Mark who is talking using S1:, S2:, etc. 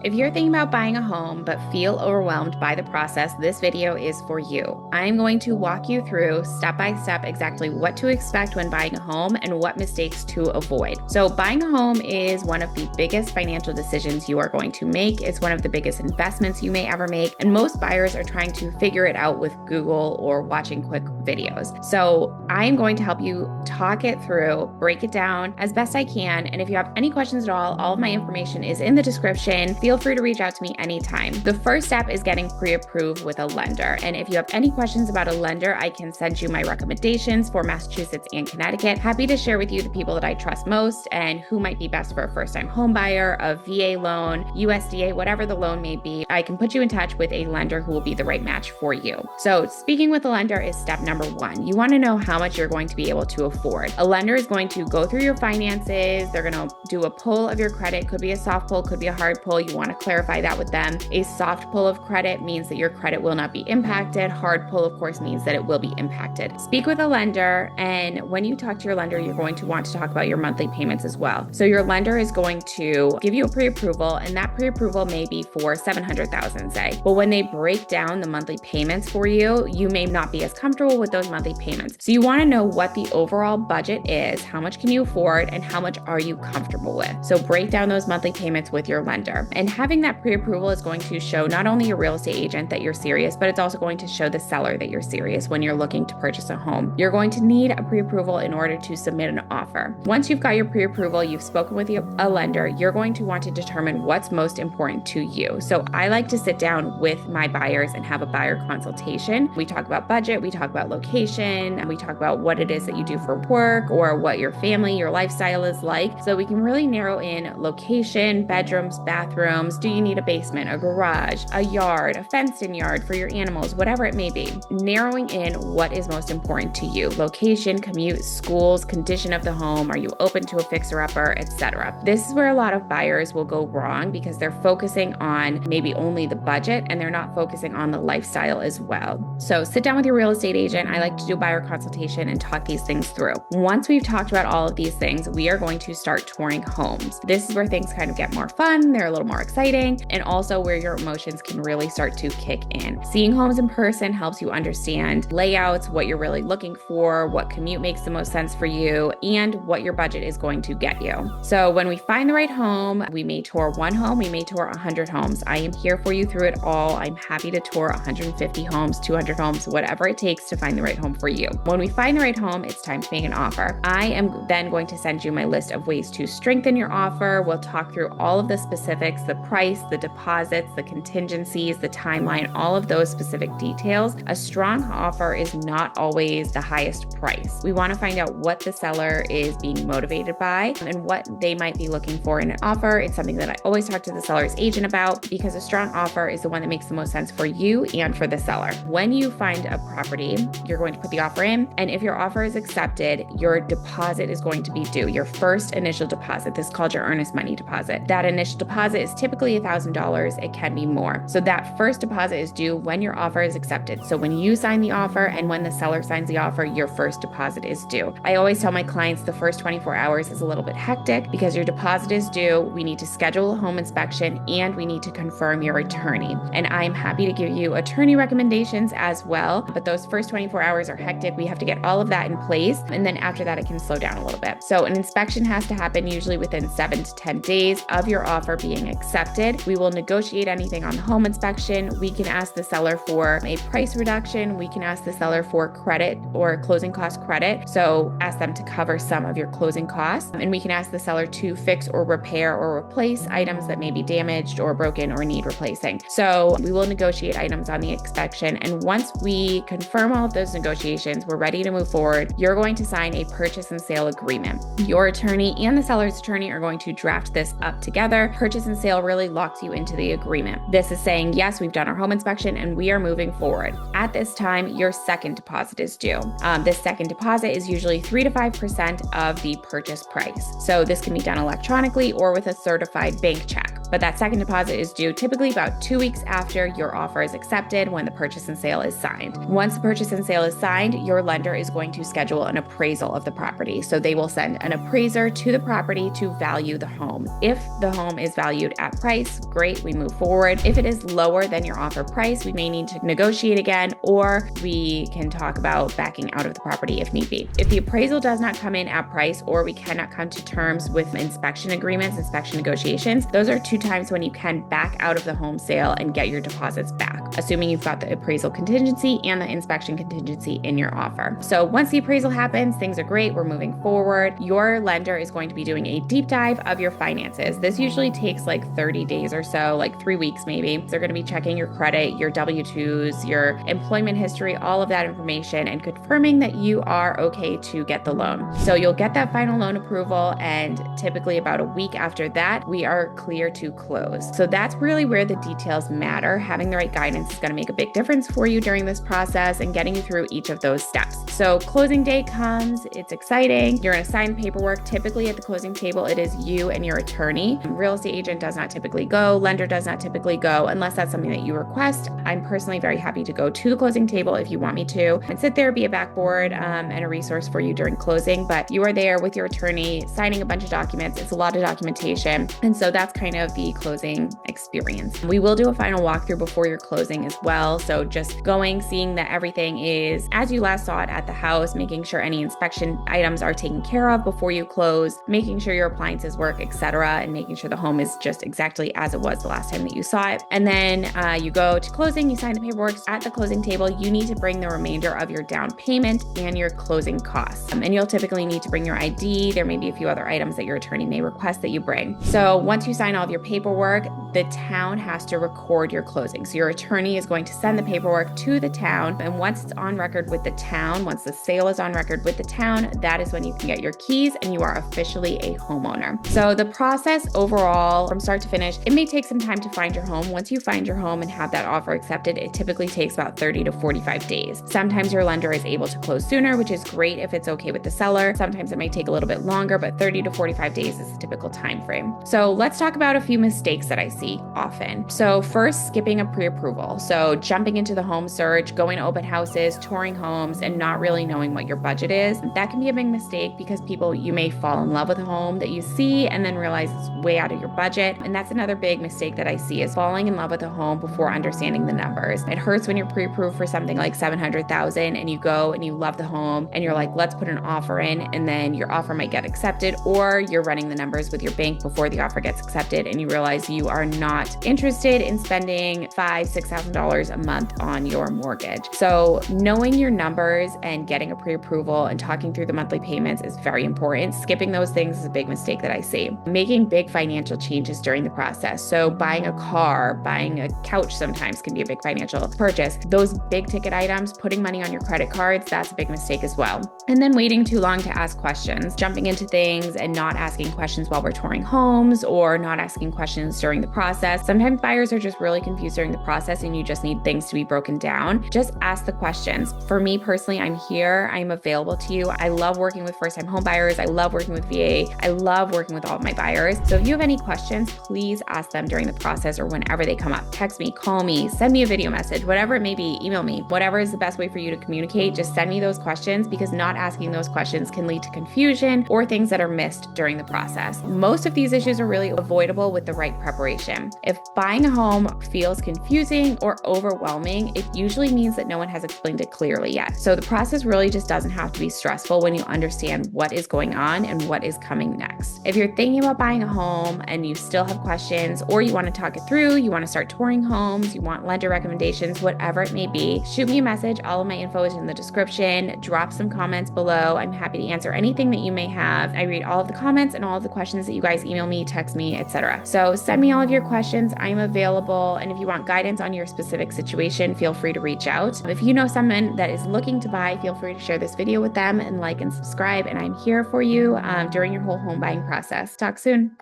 S1: If you're thinking about buying a home but feel overwhelmed by the process, this video is for you. I'm going to walk you through step by step exactly what to expect when buying a home and what mistakes to avoid. So buying a home is one of the biggest financial decisions you are going to make. It's one of the biggest investments you may ever make, and most buyers are trying to figure it out with Google or watching quick videos. So I'm going to help you talk it through, break it down as best I can, and if you have any questions at all of my information is in the description. Feel free to reach out to me anytime. The first step is getting pre-approved with a lender. And if you have any questions about a lender, I can send you my recommendations for Massachusetts and Connecticut. Happy to share with you the people that I trust most and who might be best for a first-time home buyer, a VA loan, USDA, whatever the loan may be. I can put you in touch with a lender who will be the right match for you. So speaking with a lender is step number one. You want to know how much you're going to be able to afford. A lender is going to go through your finances. They're going to do a pull of your credit. Could be a soft pull, could be a hard pull. You want to clarify that with them. A soft pull of credit means that your credit will not be impacted. Hard pull, of course, means that it will be impacted. Speak with a lender, and when you talk to your lender, you're going to want to talk about your monthly payments as well. So your lender is going to give you a pre-approval, and that pre-approval may be for $700,000, say. But when they break down the monthly payments for you, you may not be as comfortable with those monthly payments. So you want to know what the overall budget is, how much can you afford, and how much are you comfortable with. So break down those monthly payments with your lender. And having that pre-approval is going to show not only your real estate agent that you're serious, but it's also going to show the seller that you're serious when you're looking to purchase a home. You're going to need a pre-approval in order to submit an offer. Once you've got your pre-approval, you've spoken with a lender, you're going to want to determine what's most important to you. So I like to sit down with my buyers and have a buyer consultation. We talk about budget, we talk about location, and we talk about what it is that you do for work or what your family, your lifestyle is like. So we can really narrow in location, bedrooms, bathrooms. Do you need a basement, a garage, a yard, a fenced-in yard for your animals, whatever it may be. Narrowing in what is most important to you. Location, commute, schools, condition of the home. Are you open to a fixer-upper, etc. This is where a lot of buyers will go wrong because they're focusing on maybe only the budget and they're not focusing on the lifestyle as well. So sit down with your real estate agent. I like to do a buyer consultation and talk these things through. Once we've talked about all of these things, we are going to start touring homes. This is where things kind of get more fun, they're a little more exciting, and also where your emotions can really start to kick in. Seeing homes in person helps you understand layouts, what you're really looking for, what commute makes the most sense for you, and what your budget is going to get you. So when we find the right home, we may tour one home, we may tour 100 homes. I am here for you through it all. I'm happy to tour 150 homes, 200 homes, whatever it takes to find the right home for you. When we find the right home, it's time to make an offer. I am then going to send you my list of ways to strengthen your offer. We'll talk through all of the specifics, the price, the deposits, the contingencies, the timeline, all of those specific details. A strong offer is not always the highest price. We want to find out what the seller is being motivated by and what they might be looking for in an offer. It's something that I always talk to the seller's agent about because a strong offer is the one that makes the most sense for you and for the seller. When you find a property, you're going to put the offer in, and if your offer is accepted, your deposit is going to be due. Your first initial deposit. This is called your earnest money deposit. That initial deposit is typically $1,000. It can be more. So that first deposit is due when your offer is accepted. So when you sign the offer and when the seller signs the offer, your first deposit is due. I always tell my clients the first 24 hours is a little bit hectic because your deposit is due. We need to schedule a home inspection and we need to confirm your attorney. And I'm happy to give you attorney recommendations as well. But those first 24 hours are hectic. We have to get all of that in place. And then after that, it can slow down a little bit. So an inspection has to happen usually within 7 to 10 days of your offer being accepted. We will negotiate anything on the home inspection. We can ask the seller for a price reduction. We can ask the seller for credit or closing cost credit. So ask them to cover some of your closing costs. And we can ask the seller to fix or repair or replace items that may be damaged or broken or need replacing. So we will negotiate items on the inspection. And once we confirm all of those negotiations, we're ready to move forward. You're going to sign a purchase and sale agreement. Your attorney and the seller's attorney are going to draft this up together. Purchase and sale really locks you into the agreement. This is saying, yes, we've done our home inspection and we are moving forward. At this time, your second deposit is due. This second deposit is usually 3 to 5% of the purchase price. So this can be done electronically or with a certified bank check. But that second deposit is due typically about 2 weeks after your offer is accepted, when the purchase and sale is signed. Once the purchase and sale is signed, your lender is going to schedule an appraisal of the property. So they will send an appraiser to the property to value the home. If the home is valued at price, great, we move forward. If it is lower than your offer price, we may need to negotiate again, or we can talk about backing out of the property if need be. If the appraisal does not come in at price, or we cannot come to terms with inspection agreements, inspection negotiations, those are 2 times when you can back out of the home sale and get your deposits back, assuming you've got the appraisal contingency and the inspection contingency in your offer. So once the appraisal happens, things are great, we're moving forward. Your lender is going to be doing a deep dive of your finances. This usually takes like 30 days or so, like 3 weeks maybe. They're going to be checking your credit, your W-2s, your employment history, all of that information, and confirming that you are okay to get the loan. So you'll get that final loan approval, and typically about a week after that, we are clear to close. So that's really where the details matter. Having the right guidance is going to make a big difference for you during this process and getting you through each of those steps. So closing day comes, it's exciting. You're going to sign paperwork. Typically at the closing table, it is you and your attorney. Real estate agent does not typically go, lender does not typically go, unless that's something that you request. I'm personally very happy to go to the closing table if you want me to, and sit there, be a backboard and a resource for you during closing. But you are there with your attorney, signing a bunch of documents. It's a lot of documentation. And so that's kind of the closing experience. We will do a final walkthrough before your closing as well. So just going, seeing that everything is as you last saw it at the house, making sure any inspection items are taken care of before you close, making sure your appliances work, etc., and making sure the home is just exactly as it was the last time that you saw it. And then you go to closing, you sign the paperwork. At the closing table, you need to bring the remainder of your down payment and your closing costs. And you'll typically need to bring your ID. There may be a few other items that your attorney may request that you bring. So once you sign all of your paperwork, the town has to record your closing. So your attorney is going to send the paperwork to the town. And once it's on record with the town, once the sale is on record with the town, that is when you can get your keys and you are officially a homeowner. So the process overall, from start to finish, it may take some time to find your home. Once you find your home and have that offer accepted, it typically takes about 30 to 45 days. Sometimes your lender is able to close sooner, which is great if it's okay with the seller. Sometimes it may take a little bit longer, but 30 to 45 days is a typical time frame. So let's talk about a few mistakes that I see often. So first, skipping a pre-approval. So jumping into the home search, going to open houses, touring homes, and not really knowing what your budget is. That can be a big mistake because you may fall in love with a home that you see and then realize it's way out of your budget. And that's another big mistake that I see, is falling in love with a home before understanding the numbers. It hurts when you're pre-approved for something like $700,000 and you go and you love the home and you're like, let's put an offer in, and then your offer might get accepted, or you're running the numbers with your bank before the offer gets accepted and you realize you are not interested in spending $5,000-$6,000 a month on your mortgage. So knowing your numbers and getting a pre-approval and talking through the monthly payments is very important. Skipping those things is a big mistake that I see. Making big financial changes during the process. So buying a car, buying a couch sometimes can be a big financial purchase. Those big ticket items, putting money on your credit cards, that's a big mistake as well. And then waiting too long to ask questions, jumping into things and not asking questions while we're touring homes, or not asking questions during the process. Sometimes buyers are just really confused during the process and you just need things to be broken down. Just ask the questions. For me personally, I'm here. I'm available to you. I love working with first-time home buyers. I love working with VA. I love working with all of my buyers. So if you have any questions, please ask them during the process or whenever they come up. Text me, call me, send me a video message, whatever it may be, email me. Whatever is the best way for you to communicate, just send me those questions, because not asking those questions can lead to confusion or things that are missed during the process. Most of these issues are really avoidable with the right preparation. If buying a home feels confusing or overwhelming, it usually means that no one has explained it clearly yet. So the process really just doesn't have to be stressful when you understand what is going on and what is coming next. If you're thinking about buying a home and you still have questions, or you want to talk it through, you want to start touring homes, you want lender recommendations, whatever it may be, shoot me a message. All of my info is in the description. Drop some comments below. I'm happy to answer anything that you may have. I read all of the comments and all of the questions that you guys email me, text me, etc. So send me all of your questions. I'm available. And if you want guidance on your specific situation, feel free to reach out. If you know someone that is looking to buy, feel free to share this video with them and like and subscribe. And I'm here for you during your whole home buying process. Talk soon.